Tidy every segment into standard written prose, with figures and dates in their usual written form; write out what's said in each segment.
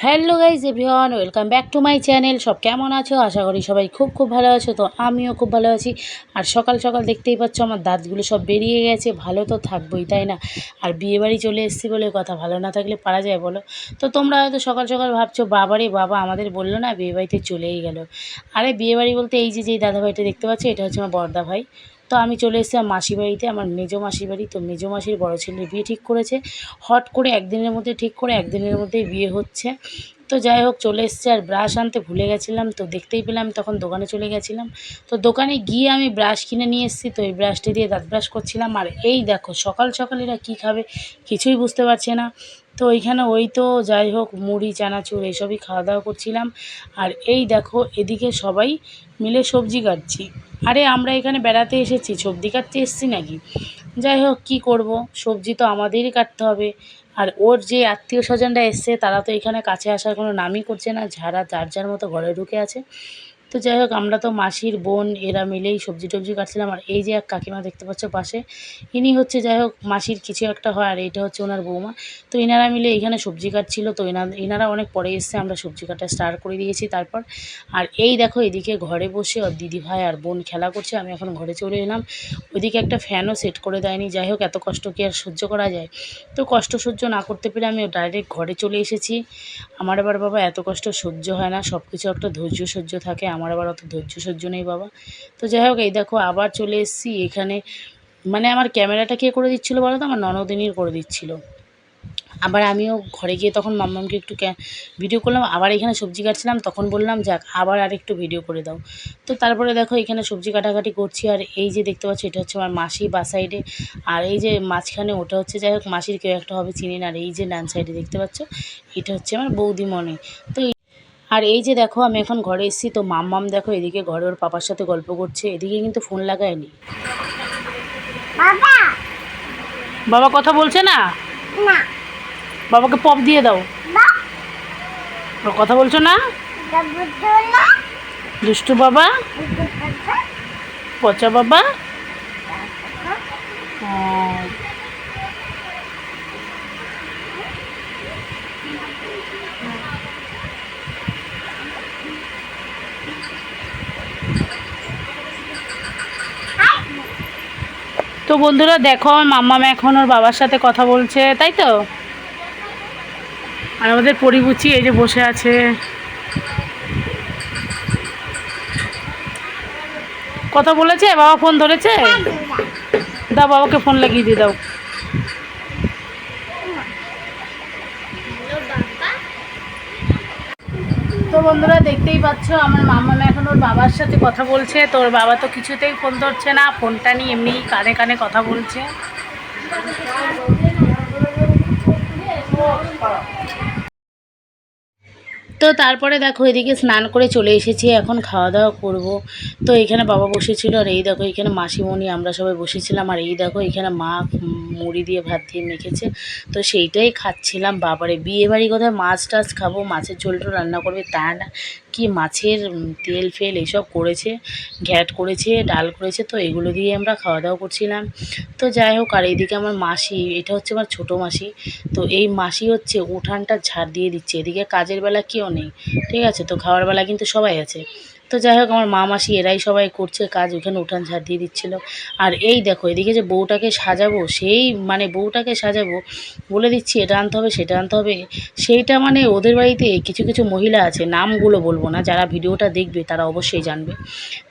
Hello guys everyone, welcome back to my channel. সব কেমন আছো? আশা করি সবাই খুব খুব ভালো আছো। তো আমিও খুব ভালো আছি। আর সকাল সকাল দেখতেই পাচ্ছ আমার দাঁতগুলো সব বেরিয়ে গেছে। ভালো তো থাকবোই, তাই না? আর বিয়েবাড়ি চলে এসেছি বলে কথা, ভালো না থাকলে পারা যায় বলো? তো তোমরা হয়তো সকাল সকাল ভাবছো বাবারে বাবা, আমাদের বললো না বিয়েবাড়িতে চলেই গেল। আরে বিয়েবাড়ি বলতে এই যে যেই দাদাভাইটা দেখতে পাচ্ছ, এটা হচ্ছে আমার বড়দা ভাই। তো আমি চলে এসেছি আমার মাসি বাড়িতে, আমার মেজো মাসির বাড়ি। তো মেজো মাসির বড় ছেলের বিয়ে ঠিক করেছে, হট করে একদিনের মধ্যে ঠিক করে একদিনের মধ্যেই বিয়ে হচ্ছে। তো যাই হোক চলে এসছে। আর ব্রাশ আনতে ভুলে গেছিলাম, তো দেখতেই পেলাম তখন দোকানে চলে গেছিলাম। তো দোকানে গিয়ে আমি ব্রাশ কিনে নিয়ে এসেছি। তো এই ব্রাশটি দিয়ে দাঁত ব্রাশ করছিলাম। আর এই দেখো সকাল সকাল এরা কী খাবে কিছুই বুঝতে পারছে না। তো ওইখানে ওই তো যাই হোক মুড়ি চানাচুর এইসবই খাওয়া দাওয়া করছিলাম। আর এই দেখো এদিকে সবাই মিলে সবজি কাটছি। আরে আমরা এখানে বেড়াতে এসেছি, সবজি কাটতে এসেছি নাকি? যাই হোক কী করব, সবজি তো আমাদেরই কাটতে হবে। আর ওর যে আত্মীয় স্বজনরা এসছে তারা তো এখানে কাছে আসার কোনো নামই করছে না, যারা যার যার মতো ঘরে ঢুকে আছে। তো যাই হোক আমরা তো মাসির বোন এরা মিলেই সবজি টবজি কাটছিলাম। আর এই যে এক কাকিমা দেখতে পাচ্ছ পাশে, ইনি হচ্ছে যাই হোক মাসির কিছু একটা হয়, আর এইটা হচ্ছে ওনার বৌমা। তো এনারা মিলে এখানে সবজি কাটছিল। তো এনারা অনেক পরে এসছে, আমরা সবজি কাটা স্টার্ট করে দিয়েছি তারপর। আর এই দেখো এদিকে ঘরে বসে ওর দিদি ভাই আর বোন খেলা করছে, আমি এখন ঘরে চলে এলাম। ওইদিকে একটা ফ্যানও সেট করে দেয়নি। যাই হোক এত কষ্ট কি আর সহ্য করা যায়? তো কষ্ট সহ্য না করতে পেরে আমি ডাইরেক্ট ঘরে চলে এসেছি। আমার আবার বাবা এত কষ্ট সহ্য হয় না, সব কিছু একটা ধৈর্য সহ্য থাকে, আমার আবার অত ধৈর্য সহ্য নেই বাবা। তো যাই হোক এই দেখো আবার চলে এসেছি এখানে। মানে আমার ক্যামেরাটা কে করে দিচ্ছিলো বলো তো? আমার ননদিনীর করে দিচ্ছিলো। আবার আমিও ঘরে গিয়ে তখন মাম্মামকে একটু ভিডিও করলাম। আবার এখানে সবজি কাটছিলাম, তখন বললাম যাক আবার আরেকটু ভিডিও করে দাও। তো তারপরে দেখো এখানে সবজি কাটাকাটি করছি। আর এই যে দেখতে পাচ্ছি এটা হচ্ছে আমার মাসি বা সাইডে। আর এই যে মাঝখানে ওটা হচ্ছে যাই হোক মাসির কেউ একটা হবে, চিনি না। আর এই যে ডান সাইডে দেখতে পাচ্ছ এটা হচ্ছে আমার বৌদি মনে। তো আর এই যে দেখো আমি এখন ঘরে এসেছি। তো মাম্মাম দেখো এদিকে ঘরে ওর পাপার সাথে গল্প করছে, এদিকে কিন্তু ফোন লাগায়নি। বাবা বাবা কথা বলছে না? না, বাবাকে পপ দিয়ে দাও। কথা বলছো না? দুষ্টু বাবা, পচা বাবা। তো বন্ধুরা দেখো আমার মাম্মাম এখন ওর বাবার সাথে কথা বলছে, তাই তো? আর আমাদের পরিবুচি এই যে বসে আছে। কথা বলেছে, বাবা ফোন ধরেছে। দাও বাবাকে ফোন লাগিয়ে দিয়ে দাও। তো বন্ধুরা দেখতেই পাচ্ছ আমার মাম্মাম এখন ওর বাবার সাথে কথা বলছে। তো ওর বাবা তো কিছুতেই ফোন ধরছে না, ফোনটা নিয়ে এমনি কানে কানে কথা বলছে। তো তারপরে দেখো এদিকে স্নান করে চলে এসেছি, এখন খাওয়া দাওয়া করব। তো এখানে বাবা বসেছিল, আর এই দেখো এখানে মাসিমণি আমরা সবাই বসেছিলাম। আর এই দেখো এখানে মা মুড়ি দিয়ে ভাত দিয়ে মেখেছে, তো সেইটাই খাচ্ছিলাম। বাবারে বিয়ে বাড়ি কোথায় মাছ টাছ খাবো, মাছের ঝোলটা রান্না করবে তা না, কি মাছের তেল ফেল এইসব করেছে, ঘ্যাট করেছে, ডাল করেছে। তো এগুলো দিয়ে আমরা খাওয়া দাওয়া করছিলাম। তো যাই হোক আর এইদিকে আমার মাসি, এটা হচ্ছে আমার ছোটো মাসি। তো এই মাসি হচ্ছে উঠানটা ঝাড় দিয়ে দিচ্ছে, এদিকে কাজের বেলা কেউ নেই, ঠিক আছে? তো খাওয়ার বেলা কিন্তু সবাই আছে। তো যাই হোক আমার মা মাসি এরাই সবাই করছে কাজ, ওখানে উঠান ঝাড় দিয়ে দিচ্ছিলো। আর এই দেখো এদিকে যে বউটাকে সাজাবো, সেই মানে বউটাকে সাজাবো বলে দিচ্ছি এটা আনতে হবে সেটা আনতে হবে। সেইটা মানে ওদের বাড়িতে কিছু কিছু মহিলা আছে, নামগুলো বলবো না, যারা ভিডিওটা দেখবে তারা অবশ্যই জানবে।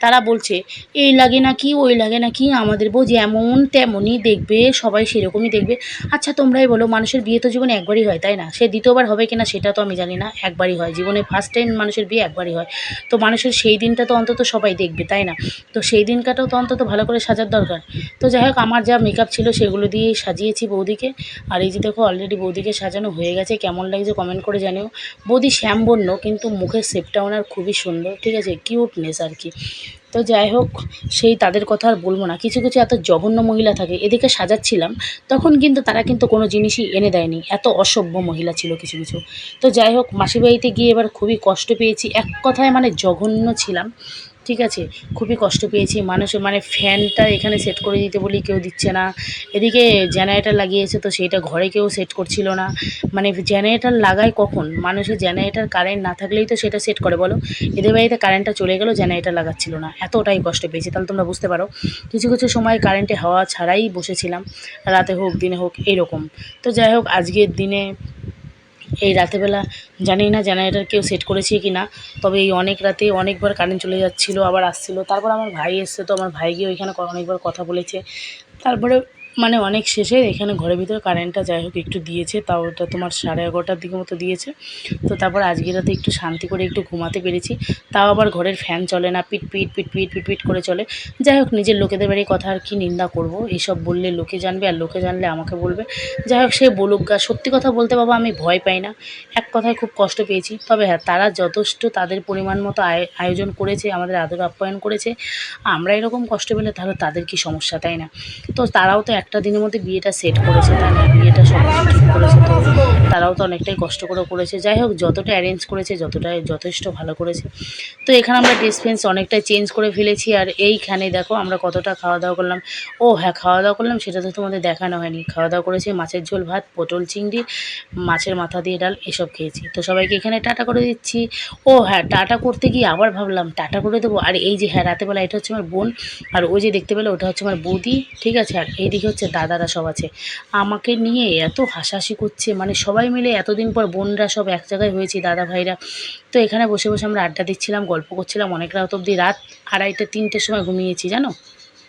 তারা বলছে এই লাগে না কি ওই লাগে না কি, আমাদের বউ যেমন তেমনই দেখবে, সবাই সেরকমই দেখবে। আচ্ছা তোমরাই বলো, মানুষের বিয়ে তো জীবনে একবারই হয়, তাই না? সে দ্বিতীয়বার হবে কিনা সেটা তো আমি জানি না, একবারই হয় জীবনে, ফার্স্ট টাইম মানুষের বিয়ে একবারই হয়। তো মানুষের সেই দিনটা তো অন্তত সবাই দেখবে, তাই না? তো সেই দিনটাও তো অন্তত ভালো করে সাজার দরকার। তো যাই হোক আমার যা মেকআপ ছিল সেগুলো দিয়েই সাজিয়েছি বৌদিকে। আর এই যে দেখো অলরেডি বৌদিকে সাজানো হয়ে গেছে, কেমন লাগছে কমেন্ট করে জানিও। বৌদি শ্যামবর্ণ কিন্তু মুখের শেপটা ওনার খুবই সুন্দর, ঠিক আছে, কিউটনেস আর কি। তো যাই হোক সেই তাদের কথা আর বলবো না, কিছু কিছু এত জঘন্য মহিলা থাকে। এদিকে সাজাচ্ছিলাম তখন কিন্তু তারা কিন্তু কোনো জিনিসই এনে দেয়নি, এত অসভ্য মহিলা ছিল কিছু কিছু। তো যাই হোক মাসির বাড়িতে গিয়ে এবার খুবই কষ্ট পেয়েছি, এক কথায় মানে জঘন্য ছিলাম। ঠিক আছে, খুবই কষ্ট পেয়েছি। মানুষের মানে ফ্যানটা এখানে সেট করে দিতে বলি কেউ দিচ্ছে না। এদিকে জেনারেটর লাগিয়েছে তো সেইটা ঘরে কেউ সেট করছিল না। মানে জেনারেটর লাগায় কখন? মানুষের জেনারেটর কারেন্ট না থাকলেই তো সেটা সেট করে বলো? এদের বাড়িতে কারেন্টটা চলে গেলেও জেনারেটর লাগাচ্ছিল না। এতটাই কষ্ট পেয়েছি, তাহলে তোমরা বুঝতে পারো। কিছু, কিছু সময় কারেন্টে হাওয়া ছাড়াই বসেছিলাম। রাতে হোক, দিনে হোক এইরকম। তো যাই হোক আজকের দিনে এই রাতেরবেলা জানি না জেনারেটর কেউ সেট করেছে কি না। তবে এই অনেক রাতে অনেকবার কারেন্ট চলে যাচ্ছিলো আবার আসছিলো। তারপর আমার ভাই এসছে, তো আমার ভাই গিয়ে ওইখানে অনেকবার কথা বলেছে। তারপরে মানে অনেক শেষে এখানে ঘরের ভিতরে কারেন্টটা যাই হোক একটু দিয়েছে, তাও ওটা তোমার 11:30টার দিকের মতো দিয়েছে। তো তারপর আজকে রাতে একটু শান্তি করে একটু ঘুমাতে পেরেছি। তাও আবার ঘরের ফ্যান চলে না, পিট পিট পিট পিট পিট পিট করে চলে। যাই হোক নিজের লোকেদের বাড়ির কথা আর কি নিন্দা করব, এইসব বললে লোকে জানবে আর লোকে জানলে আমাকে বলবে। যাই হোক সে বলুক গা, সত্যি কথা বলতে বাবা আমি ভয় পাই না। এক কথায় খুব কষ্ট পেয়েছি, তবে হ্যাঁ তারা যথেষ্ট তাদের পরিমাণ মতো আয়োজন করেছে, আমাদের আদর আপ্যায়ন করেছে। আমরা এরকম কষ্ট পেলে তাহলে তাদের কি সমস্যা, তাই না? তো তারাও তো একটা দিনের মধ্যে বিয়েটা সেট করেছে, তাই না? বিয়েটা সব কিছু ঠিক করেছে, তো তারাও তো অনেকটাই কষ্ট করে করেছে। যাই হোক যতটা অ্যারেঞ্জ করেছে যতটাই যথেষ্ট ভালো করেছে। তো এখানে আমরা ড্রেস ফ্রেন্স অনেকটাই চেঞ্জ করে ফেলেছি। আর এইখানে দেখো আমরা কতটা খাওয়া দাওয়া করলাম। ও হ্যাঁ, খাওয়া দাওয়া করলাম সেটা তো তোমাদের দেখানো হয়নি। খাওয়া দাওয়া করেছি মাছের ঝোল, ভাত, পটল চিংড়ি, মাছের মাথা দিয়ে ডাল, এসব খেয়েছি। তো সবাইকে এখানে টাটা করে দিচ্ছি। ও হ্যাঁ, টাটা করতে গিয়ে আবার ভাবলাম টাটা করে দেবো। আর এই যে হ্যাঁ রাতেরবেলা এটা হচ্ছে আমার বোন, আর ওই যে দেখতে পেলে ওটা হচ্ছে আমার বৌদি, ঠিক আছে? আর এইদিকে হচ্ছে দাদারা সব আছে। আমাকে নিয়ে এত হাসাহাসি করছে, মানে সবাই মিলে এতদিন পর বোনরা সব এক জায়গায় হয়েছি, দাদা ভাইরা। তো এখানে বসে বসে আমরা আড্ডা দিচ্ছিলাম, গল্প করছিলাম অনেক রাত অবধি। রাত 2:30 3টের সময় ঘুমিয়েছি জানো।